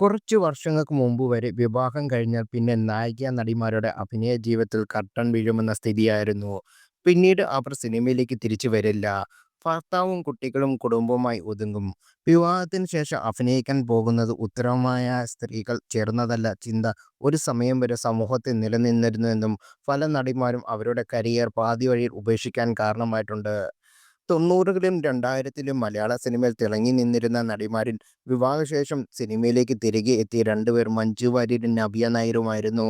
കുറച്ച് വർഷങ്ങൾക്ക് മുമ്പ് വരെ വിവാഹം കഴിഞ്ഞാൽ പിന്നെ നായിക നടിമാരുടെ അഭിനയ ജീവിതത്തിൽ കർട്ടൻ വീഴുമെന്ന സ്ഥിതിയായിരുന്നു. പിന്നീട് അവർ സിനിമയിലേക്ക് തിരിച്ചു വരില്ല. ഭർത്താവും കുട്ടികളും കുടുംബവുമായി ഒതുങ്ങും. വിവാഹത്തിന് ശേഷം അഭിനയിക്കാൻ പോകുന്നത് ഉത്തരമായ സ്ത്രീകൾ ചേർന്നതല്ല ചിന്ത ഒരു സമയം വരെ സമൂഹത്തിൽ നിലനിന്നിരുന്നുവെന്നും പല നടിമാരും അവരുടെ കരിയർ പാതി വഴിയിൽ ഉപേക്ഷിക്കാൻ കാരണമായിട്ടുണ്ട്. 90കളിലും 2000ത്തിലും മലയാള സിനിമയിൽ തിളങ്ങി നിന്നിരുന്ന നടിമാരിൽ വിവാഹശേഷം സിനിമയിലേക്ക് തിരികെ എത്തിയ രണ്ടുപേർ മഞ്ജു വാര്യരും നവ്യ നായരുമായിരുന്നു.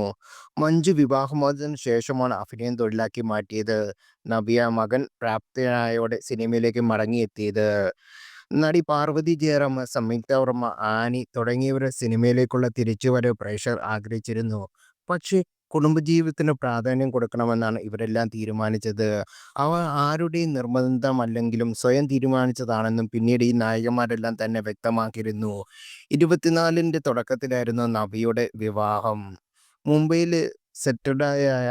മഞ്ജു വിവാഹമോചനത്തിന് ശേഷമാണ് അഭിനയം തൊഴിലാക്കി മാറ്റിയത്. നവ്യ മകൻ പ്രാപ്തനായോടെ സിനിമയിലേക്ക് മടങ്ങിയെത്തിയത്. നടി പാർവതി ജയറാം, സംയുക്ത വർമ്മ, ആനി തുടങ്ങിയവരുടെ സിനിമയിലേക്കുള്ള തിരിച്ചുവരവ് പ്രേക്ഷകർ ആഗ്രഹിച്ചിരുന്നു. പക്ഷേ കുടുംബജീവിതത്തിന് പ്രാധാന്യം കൊടുക്കണമെന്നാണ് ഇവരെല്ലാം തീരുമാനിച്ചത്. അവ ആരുടെയും നിർബന്ധമല്ലെങ്കിലും സ്വയം തീരുമാനിച്ചതാണെന്നും പിന്നീട് ഈ നായകന്മാരെല്ലാം തന്നെ വ്യക്തമാക്കിയിരുന്നു. 24ൻ്റെ തുടക്കത്തിലായിരുന്നു നവിയുടെ വിവാഹം. മുംബൈയിൽ സെറ്റിൽഡായ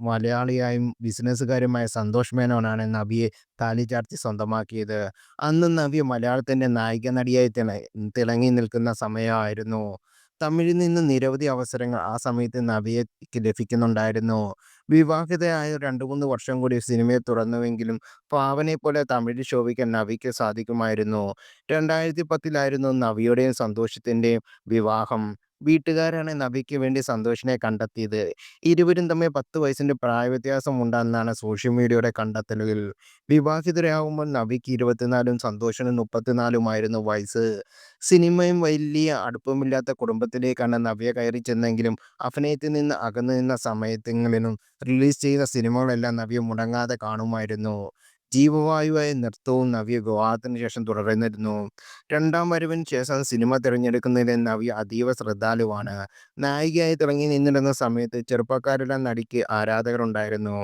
മലയാളിയായും ബിസിനസ്സുകാരുമായ സന്തോഷ് മേനോനാണ് നവിയെ താലിചാർത്തി സ്വന്തമാക്കിയത്. അന്ന് നവ്യ മലയാളത്തിൻ്റെ നായിക നടിയായി തിളങ്ങി നിൽക്കുന്ന സമയമായിരുന്നു. തമിഴിൽ നിന്ന് നിരവധി അവസരങ്ങൾ ആ സമയത്ത് നവ്യയ്ക്ക് ലഭിക്കുന്നുണ്ടായിരുന്നു. വിവാഹിതയായ 2-3 വർഷം കൂടി സിനിമയിൽ തുടർന്നുവെങ്കിലും പാവനെപ്പോലെ തമിഴിൽ ശോഭിക്കാൻ നവിക്ക് സാധിക്കുമായിരുന്നു. 2010-ലായിരുന്നു നവിയുടെയും സന്തോഷത്തിൻ്റെയും വിവാഹം. വീട്ടുകാരാണ് നവിക്ക് വേണ്ടി സന്തോഷിനെ കണ്ടെത്തിയത്. ഇരുവരും തമ്മിൽ 10 വയസ്സിൻ്റെ പ്രായവ്യത്യാസം ഉണ്ടെന്നാണ് സോഷ്യൽ മീഡിയയുടെ കണ്ടെത്തലുകൾ. വിവാഹിതരാകുമ്പോൾ നവിക്ക് 24-ഉം സന്തോഷിന് 34-ഉമായിരുന്നു വയസ്സ്. സിനിമയും വലിയ അടുപ്പമില്ലാത്ത കുടുംബത്തിലേക്കാണ് നവ്യ കയറിച്ചെന്നെങ്കിലും അഭിനയത്തിൽ നിന്ന് അകന്നു നിന്ന സമയത്തെങ്ങളിലും റിലീസ് ചെയ്ത സിനിമകളെല്ലാം നവ്യ മുടങ്ങാതെ കാണുമായിരുന്നു. ജീവവായുവായ നൃത്തവും നവ്യ വിവാഹത്തിന് ശേഷം തുടർന്നിരുന്നു. രണ്ടാം വരവിന് ശേഷം സിനിമ തിരഞ്ഞെടുക്കുന്നതിൽ നവ്യ അതീവ ശ്രദ്ധാലുവാണ്. നായികയായി തിളങ്ങി നിന്നിരുന്ന സമയത്ത് ചെറുപ്പക്കാരെല്ലാം നടിക്ക് ആരാധകരുണ്ടായിരുന്നു.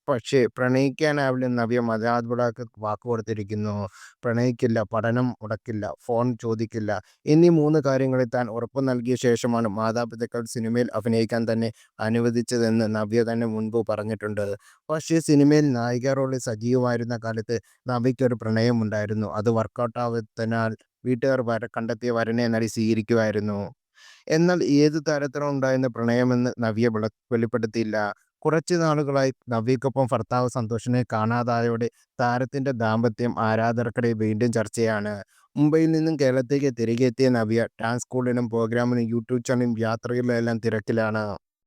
പക്ഷേ പ്രണയിക്കാനാവില്ലെന്ന് നവ്യ മാതാപിതാക്കൾക്ക് വാക്കുകൊടുത്തിരിക്കുന്നു. പ്രണയിക്കില്ല, പഠനം മുടക്കില്ല, ഫോൺ ചോദിക്കില്ല എന്നീ 3 കാര്യങ്ങളിൽ താൻ ഉറപ്പു നൽകിയ ശേഷമാണ് മാതാപിതാക്കൾ സിനിമയിൽ അഭിനയിക്കാൻ തന്നെ അനുവദിച്ചതെന്ന് നവ്യ തന്നെ മുൻപ് പറഞ്ഞിട്ടുണ്ട്. പക്ഷേ സിനിമയിൽ നായിക റോളിൽ സജീവമായിരുന്ന കാലത്ത് നവ്യയ്ക്കൊരു പ്രണയമുണ്ടായിരുന്നു. അത് വർക്കൗട്ടാവാത്തതിനാൽ വീട്ടുകാർ കണ്ടെത്തിയ വരനെ നടി സ്വീകരിക്കുമായിരുന്നു. എന്നാൽ ഏത് തരത്തിലുണ്ടായിരുന്ന പ്രണയമെന്ന് നവ്യ വെളിപ്പെടുത്തിയില്ല. കുറച്ച് നാളുകളായി നവ്യയ്ക്കൊപ്പം ഭർത്താവ് സന്തോഷിനെ കാണാതായതോടെ താരത്തിന്റെ ദാമ്പത്യം ആരാധകർക്കിടയിൽ വീണ്ടും ചർച്ചയാണ്. മുംബൈയിൽ നിന്നും കേരളത്തിലേക്ക് തിരികെ എത്തിയ നവ്യ ഡാൻസ് സ്കൂളിലും പ്രോഗ്രാമിനും യൂട്യൂബ് ചാനലിലും യാത്രകളിലെല്ലാം തിരക്കിലാണ്.